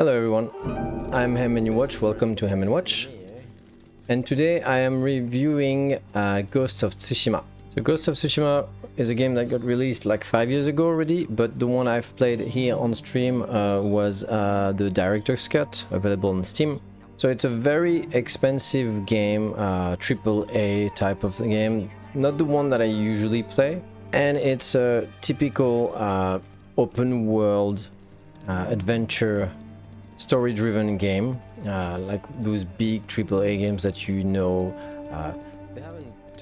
Hello everyone, I'm Hem and you watch, welcome to Hem and Watch. And today I am reviewing Ghost of Tsushima. So Ghost of Tsushima is a game that got released like 5 years ago already, but the one I've played here on stream was the Director's Cut, available on Steam. So it's a very expensive game, AAA type of game, not the one that I usually play. And it's a typical open world adventure story-driven game, like those big AAA games that you know,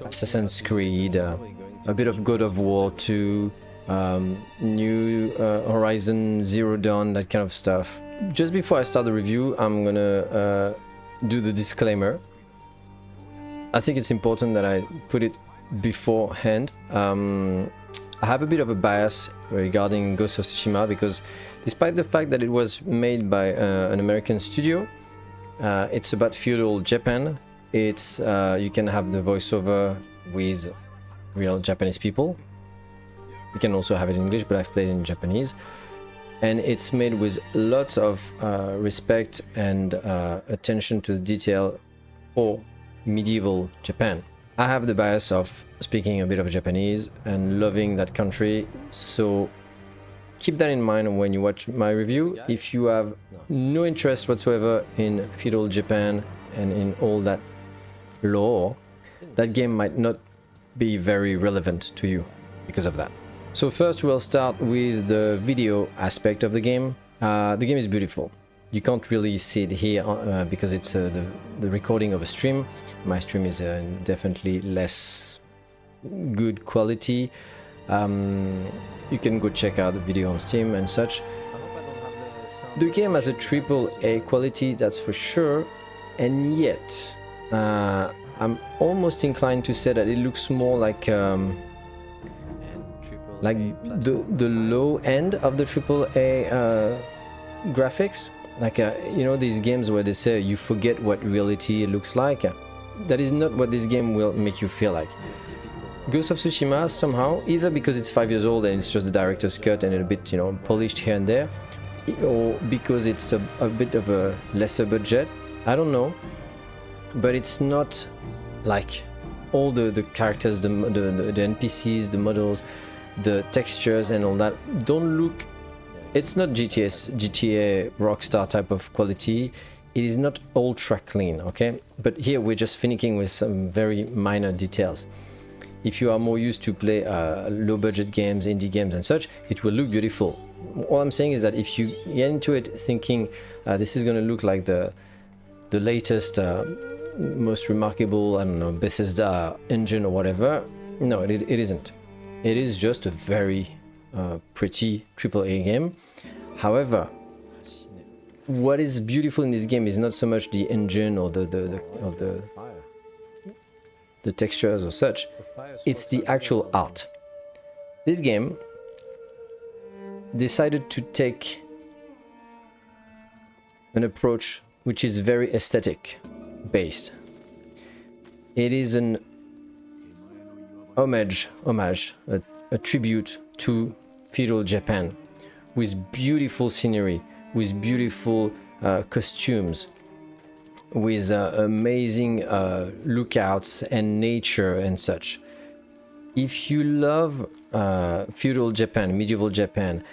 Assassin's Creed, a bit of God of War 2, New Horizon Zero Dawn, that kind of stuff. Just before I start the review, I'm gonna do the disclaimer. I think it's important that I put it beforehand. I have a bit of a bias regarding Ghost of Tsushima because despite the fact that it was made by an American studio, it's about feudal Japan. It's you can have the voiceover with real Japanese people. You can also have it in English, but I've played in Japanese. And it's made with lots of respect and attention to detail for medieval Japan. I have the bias of speaking a bit of Japanese and loving that country, so keep that in mind when you watch my review. If you have no interest whatsoever in feudal Japan and in all that lore, that game might not be very relevant to you because of that. So first we'll start with the video aspect of the game. The game is beautiful. You can't really see it here because it's the recording of a stream. My stream is definitely less good quality. You can go check out the video on Steam and such. The game has a AAA quality, that's for sure, and yet I'm almost inclined to say that it looks more like the low end of the AAA graphics. Like you know, these games where they say you forget what reality looks like. That is not what this game will make you feel like. Ghost of Tsushima, somehow, either because it's 5 years old and it's just the director's cut and a bit, you know, polished here and there, or because it's a bit of a lesser budget, I don't know. But it's not like all the characters, the NPCs, the models, the textures and all that don't look. It's not GTA Rockstar type of quality. It is not ultra clean, okay? But here we're just finicking with some very minor details. If you are more used to play low budget games, indie games and such, it will look beautiful. All I'm saying is that if you get into it thinking this is gonna look like the latest, most remarkable, I don't know, Bethesda engine or whatever, no, it isn't. It is just a very pretty AAA game. However, what is beautiful in this game is not so much the engine or the textures or such, it's the actual art. This game decided to take an approach which is very aesthetic based. It is an homage, a tribute to feudal Japan with beautiful scenery, with beautiful costumes, with amazing lookouts and nature and such. If you love feudal Japan, medieval Japan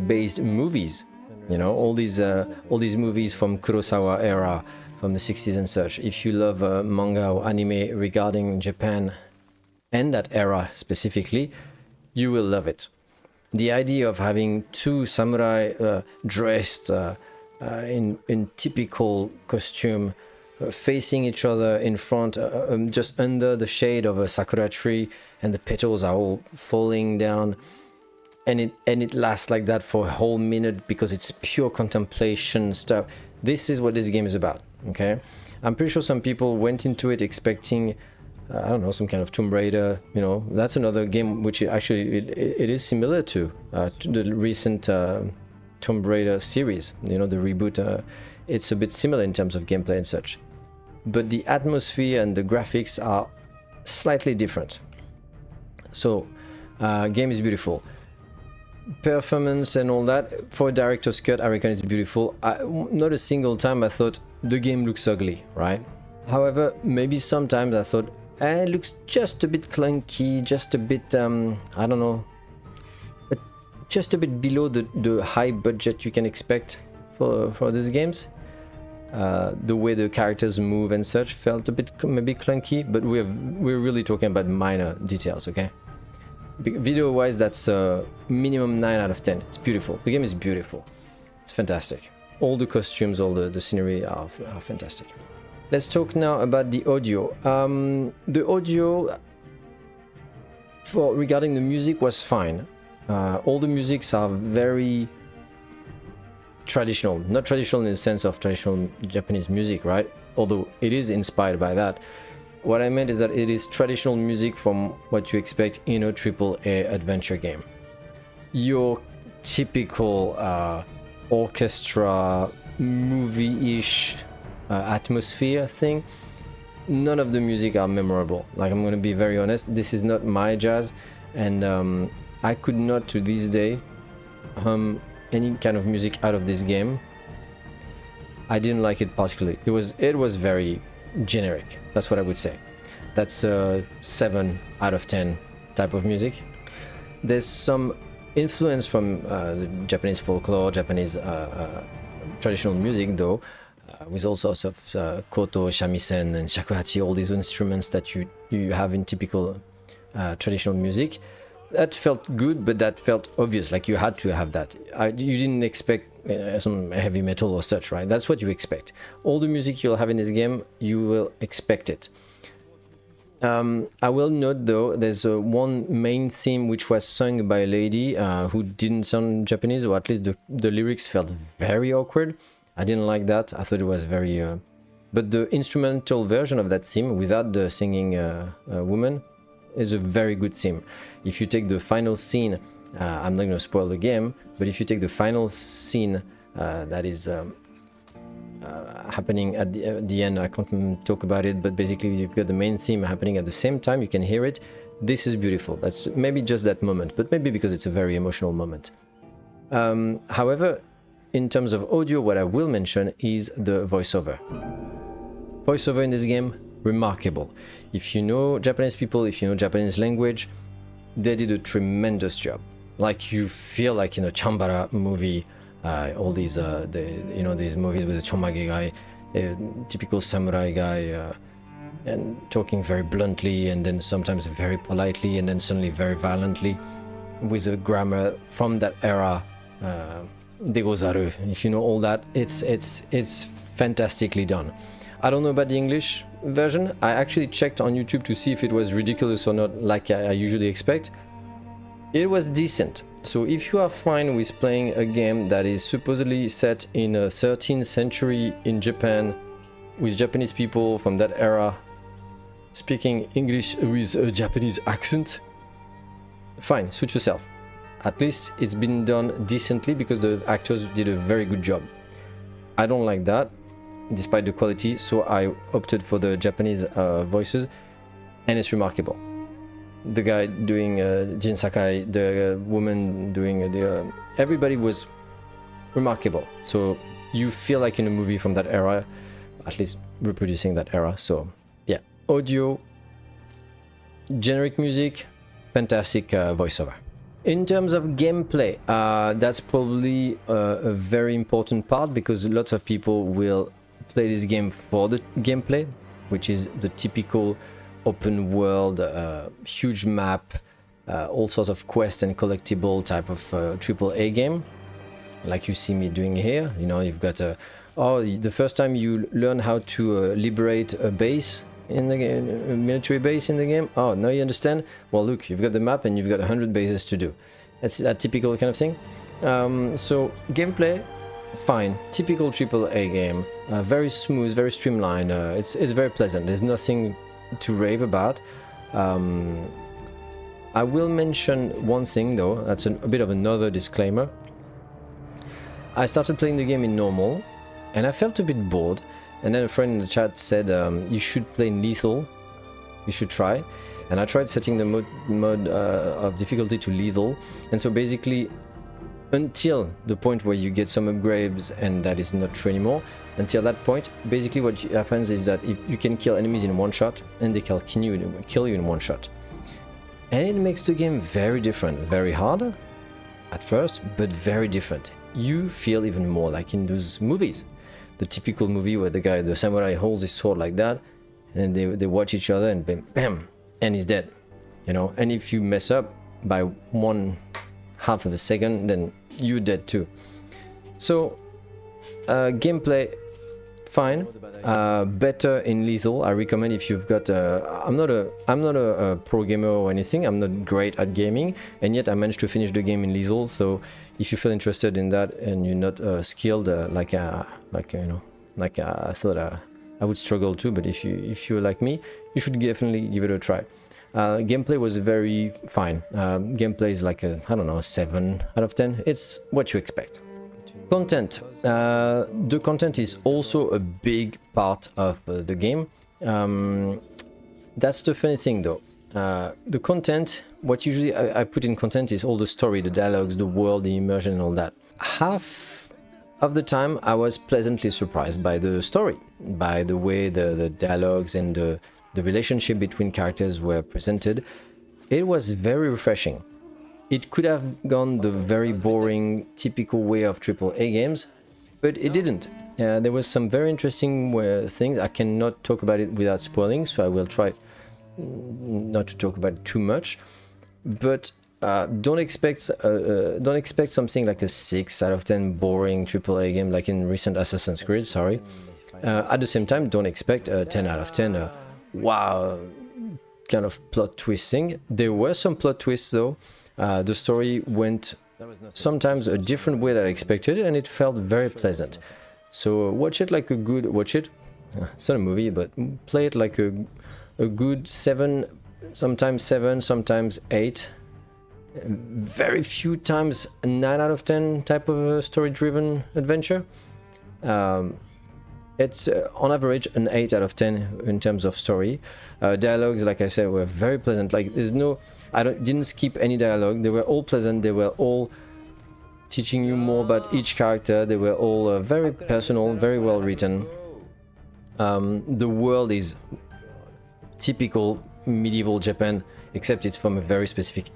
based movies, you know, all these movies from Kurosawa era, from the 60s and such. If you love manga or anime regarding Japan and that era specifically, you will love it. The idea of having two samurai dressed in typical costume, facing each other in front, just under the shade of a sakura tree, and the petals are all falling down, and it lasts like that for a whole minute because it's pure contemplation stuff. This is what this game is about. Okay, I'm pretty sure some people went into it expecting I don't know, some kind of Tomb Raider, you know. That's another game which actually it is similar to the recent Tomb Raider series, you know, the reboot. It's a bit similar in terms of gameplay and such, but the atmosphere and the graphics are slightly different. So game is beautiful. performance and all that, for a director's cut, I reckon it's beautiful. Not a single time I thought the game looks ugly, right? However, maybe sometimes I thought, it looks just a bit clunky, just a bit, I don't know, just a bit below the high budget you can expect for these games. The way the characters move and such felt a bit maybe clunky, but we're really talking about minor details, okay? Video wise, that's minimum 9 out of 10. It's beautiful. The game is beautiful. It's fantastic. All the costumes, all the scenery are fantastic. Let's talk now about the audio. The audio regarding the music was fine. All the musics are very traditional. Not traditional in the sense of traditional Japanese music, right? Although it is inspired by that. What I meant is that it is traditional music from what you expect in a AAA adventure game. Your typical orchestra, movie-ish atmosphere thing, none of the music are memorable. Like, I'm gonna be very honest, this is not my jazz, and I could not to this day hum any kind of music out of this game. I didn't like it particularly. It was very generic, that's what I would say. That's a 7 out of 10 type of music. There's some influence from the Japanese folklore, Japanese traditional music though, with all sorts of koto, shamisen and shakuhachi, all these instruments that you have in typical traditional music. That felt good, but that felt obvious, like you had to have that. You didn't expect some heavy metal or such, right? That's what you expect. All the music you'll have in this game, you will expect it. I will note though, there's one main theme which was sung by a lady who didn't sound Japanese, or at least the lyrics felt very awkward. I didn't like that. I thought it was very... But the instrumental version of that theme, without the singing woman, is a very good theme. If you take the final scene, I'm not going to spoil the game, but if you take the final scene that is happening at the end, I can't talk about it, but basically you've got the main theme happening at the same time, you can hear it. This is beautiful. That's maybe just that moment, but maybe because it's a very emotional moment. However, in terms of audio, what I will mention is the voiceover. Voiceover in this game, remarkable. If you know Japanese people, if you know Japanese language, they did a tremendous job. Like, you feel like in a Chambara movie, all these these movies with the chomage guy, typical samurai guy, and talking very bluntly and then sometimes very politely and then suddenly very violently, with a grammar from that era. Degozaru, if you know all that, it's fantastically done. I don't know about the English version. I actually checked on YouTube to see if it was ridiculous or not, like I usually expect. It was decent. So if you are fine with playing a game that is supposedly set in a 13th century in Japan, with Japanese people from that era speaking English with a Japanese accent, fine, suit yourself. At least it's been done decently because the actors did a very good job. I don't like that, despite the quality, so I opted for the Japanese voices, and it's remarkable. The guy doing Jin Sakai, the woman doing the... everybody was remarkable. So you feel like in a movie from that era, at least reproducing that era. So yeah, audio, generic music, fantastic voiceover. In terms of gameplay, that's probably a very important part, because lots of people will play this game for the gameplay, which is the typical open world, huge map, all sorts of quest and collectible type of AAA game, like you see me doing here. You know, you've got the first time you learn how to liberate a base in the game, a military base in the game. Oh, now you understand? Well, look, you've got the map and you've got 100 bases to do. That's a typical kind of thing. So gameplay, fine, typical AAA game, very smooth, very streamlined. It's very pleasant. There's nothing to rave about. I will mention one thing though. That's a bit of another disclaimer. I started playing the game in normal, and I felt a bit bored. And then a friend in the chat said, you should play in lethal, you should try. And I tried setting the mode of difficulty to lethal. And so basically, until the point where you get some upgrades and that is not true anymore. Until that point, basically what happens is that if you can kill enemies in one shot and they can kill you in one shot. And it makes the game very different, very hard at first, but very different. You feel even more like in those movies. The typical movie where the samurai holds his sword like that, and they watch each other and bam, bam, and he's dead. You know, and if you mess up by 1/2 of a second, then you're dead too. So gameplay, fine. Better in Lethal. I recommend if you've got. I'm not a pro gamer or anything. I'm not great at gaming, and yet I managed to finish the game in Lethal. So if you feel interested in that and you're not skilled, I thought I would struggle too. But if you're like me, you should definitely give it a try. Gameplay was very fine. Gameplay is like a, I don't know, 7 out of 10. It's what you expect. Content. The content is also a big part of the game. That's the funny thing though. The content, what usually I put in content is all the story, the dialogues, the world, the immersion and all that. Half of the time I was pleasantly surprised by the story, by the way the dialogues and the relationship between characters were presented. It was very refreshing. It could have gone the very boring, typical way of AAA games, but it didn't. There was some very interesting things. I cannot talk about it without spoiling, so I will try not to talk about it too much. But don't expect something like a 6 out of 10 boring AAA game like in recent Assassin's Creed. Sorry. At the same time, don't expect a 10 out of 10. Wow, kind of plot twisting. There were some plot twists though. The story went sometimes a different way than I expected, and it felt very pleasant. So watch it like a good... It's not a movie, but play it like a good 7, sometimes 8. Very few times a 9 out of 10 type of a story-driven adventure. It's on average an 8 out of 10 in terms of story. Dialogues, like I said, were very pleasant. Like there's no... didn't skip any dialogue. They were all pleasant. They were all teaching you more about each character. They were all very personal, very well written. The world is typical medieval Japan, except it's from a very specific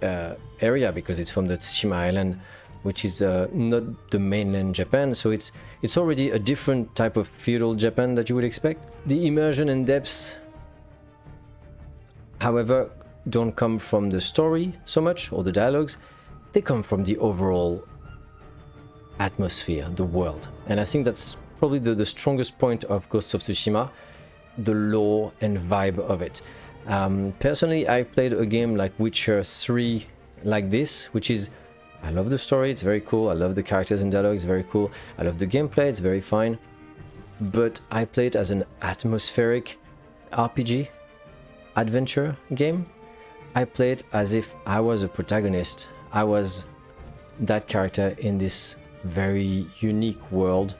area because it's from the Tsushima island, which is not the mainland Japan. So it's already a different type of feudal Japan that you would expect. The immersion and depths, however, don't come from the story so much or the dialogues. They come from the overall atmosphere, the world. And I think that's probably the strongest point of Ghost of Tsushima, the lore and vibe of it. Personally, I played a game like Witcher 3 like this, which is, I love the story, it's very cool. I love the characters and dialogues, very cool. I love the gameplay, it's very fine. But I play it as an atmospheric RPG adventure game. I play it as if I was a protagonist. I was that character in this very unique world,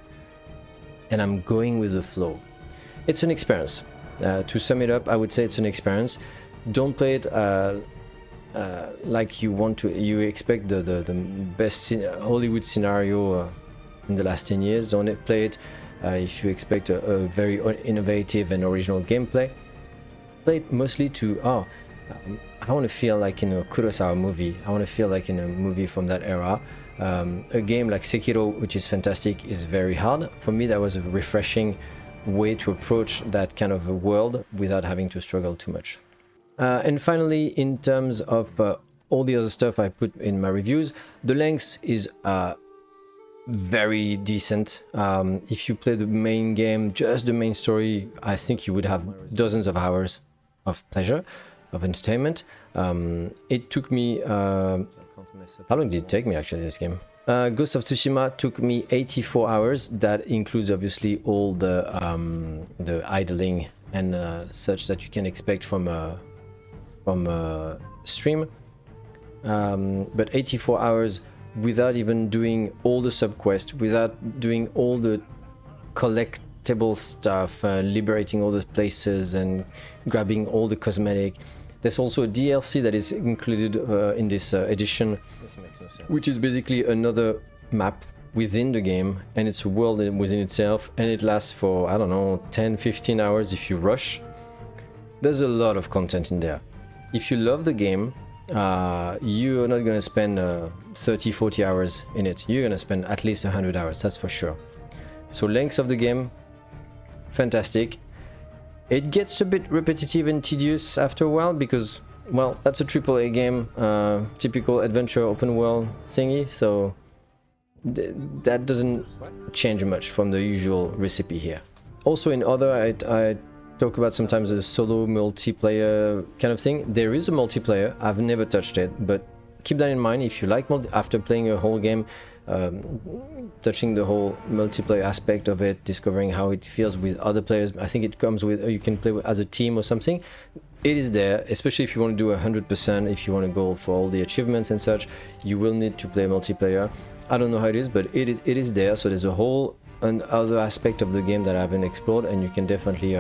and I'm going with the flow. It's an experience. To sum it up, I would say it's an experience. Don't play it like you want to. You expect the best Hollywood scenario in the last 10 years. Don't play it if you expect a very innovative and original gameplay. Play it mostly to I want to feel like in a Kurosawa movie. I want to feel like in a movie from that era. A game like Sekiro, which is fantastic, is very hard. For me, that was a refreshing way to approach that kind of a world without having to struggle too much. And finally, in terms of all the other stuff I put in my reviews, the length is very decent. If you play the main game, just the main story, I think you would have dozens of hours of pleasure, of entertainment. It took me... how long did it take me actually, this game? Ghost of Tsushima took me 84 hours. That includes obviously all the idling and such that you can expect from a stream. But 84 hours without even doing all the subquests, without doing all the collectible stuff, liberating all the places and grabbing all the cosmetic. There's also a DLC that is included in this edition, which is basically another map within the game, and it's a world within itself, and it lasts for, I don't know, 10-15 hours if you rush. There's a lot of content in there. If you love the game, you're not gonna spend 30-40 hours in it. You're gonna spend at least 100 hours, that's for sure. So length of the game, fantastic. It gets a bit repetitive and tedious after a while because, well, that's a AAA game, typical adventure open world thingy, so that doesn't change much from the usual recipe here. Also in other, I talk about sometimes a solo multiplayer kind of thing. There is a multiplayer, I've never touched it, but keep that in mind if you like after playing a whole game, touching the whole multiplayer aspect of it, discovering how it feels with other players. I think it comes with, you can play as a team or something. It is there, especially if you want to do 100%, if you want to go for all the achievements and such, you will need to play multiplayer. I don't know how it is, but it is there, so there's a whole other aspect of the game that I haven't explored, and you can definitely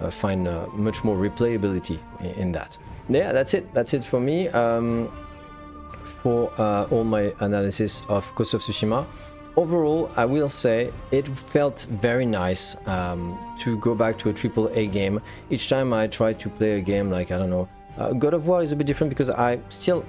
find much more replayability in that. Yeah, that's it for me. For all my analysis of Ghost of Tsushima. Overall, I will say it felt very nice to go back to a AAA game. Each time I try to play a game like, I don't know, God of War is a bit different because I still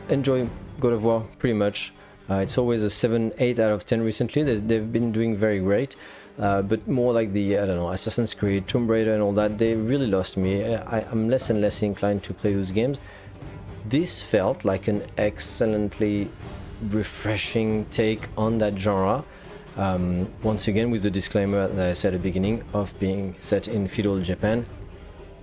enjoy God of War pretty much. It's always a 7-8 out of 10 recently. They've been doing very great. But more like the, I don't know, Assassin's Creed, Tomb Raider and all that, they really lost me. I'm less and less inclined to play those games. This felt like an excellently refreshing take on that genre. Once again, with the disclaimer that I said at the beginning of being set in feudal Japan.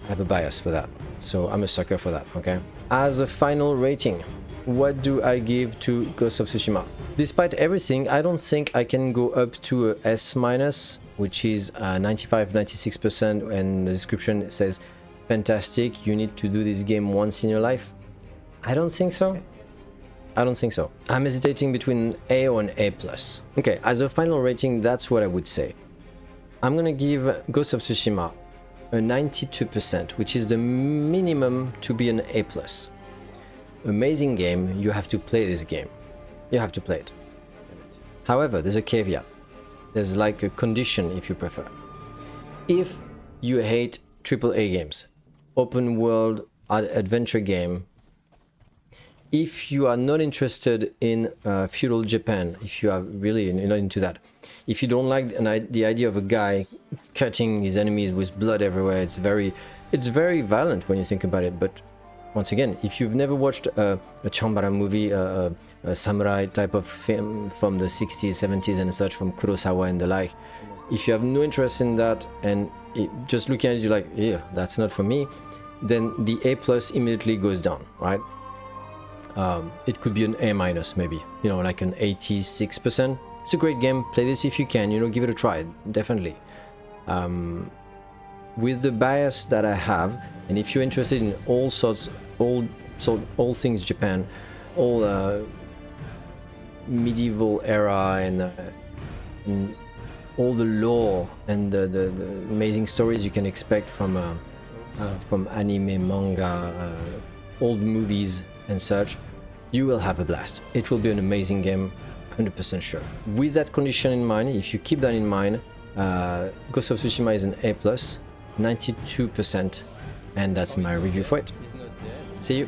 I have a bias for that, so I'm a sucker for that, okay? As a final rating, what do I give to Ghost of Tsushima? Despite everything, I don't think I can go up to a S-, which is 95-96%, and the description says, fantastic, you need to do this game once in your life. I don't think so. I don't think so. I'm hesitating between an A or an A+. Okay, as a final rating, that's what I would say. I'm gonna give Ghost of Tsushima a 92%, which is the minimum to be an A+. Amazing game, you have to play this game. You have to play it. However, there's a caveat. There's like a condition if you prefer. If you hate AAA games, open world adventure game, if you are not interested in feudal Japan, if you are really not into that, if you don't like the idea of a guy cutting his enemies with blood everywhere, it's very violent when you think about it. But once again, if you've never watched a Chambara movie, a samurai type of film from the 60s, 70s and such, from Kurosawa and the like, if you have no interest in that and just looking at it, you're like, yeah, that's not for me, then the A+ immediately goes down, right? It could be an A-, maybe, you know, like an 86%. It's a great game. Play this if you can, you know, give it a try, definitely. With the bias that I have, and if you're interested in all things Japan, all medieval era and all the lore and the amazing stories you can expect from anime, manga, old movies and such, you will have a blast. It will be an amazing game, 100% sure. With that condition in mind, if you keep that in mind, Ghost of Tsushima is an A+, 92%, and that's my review for it. See you.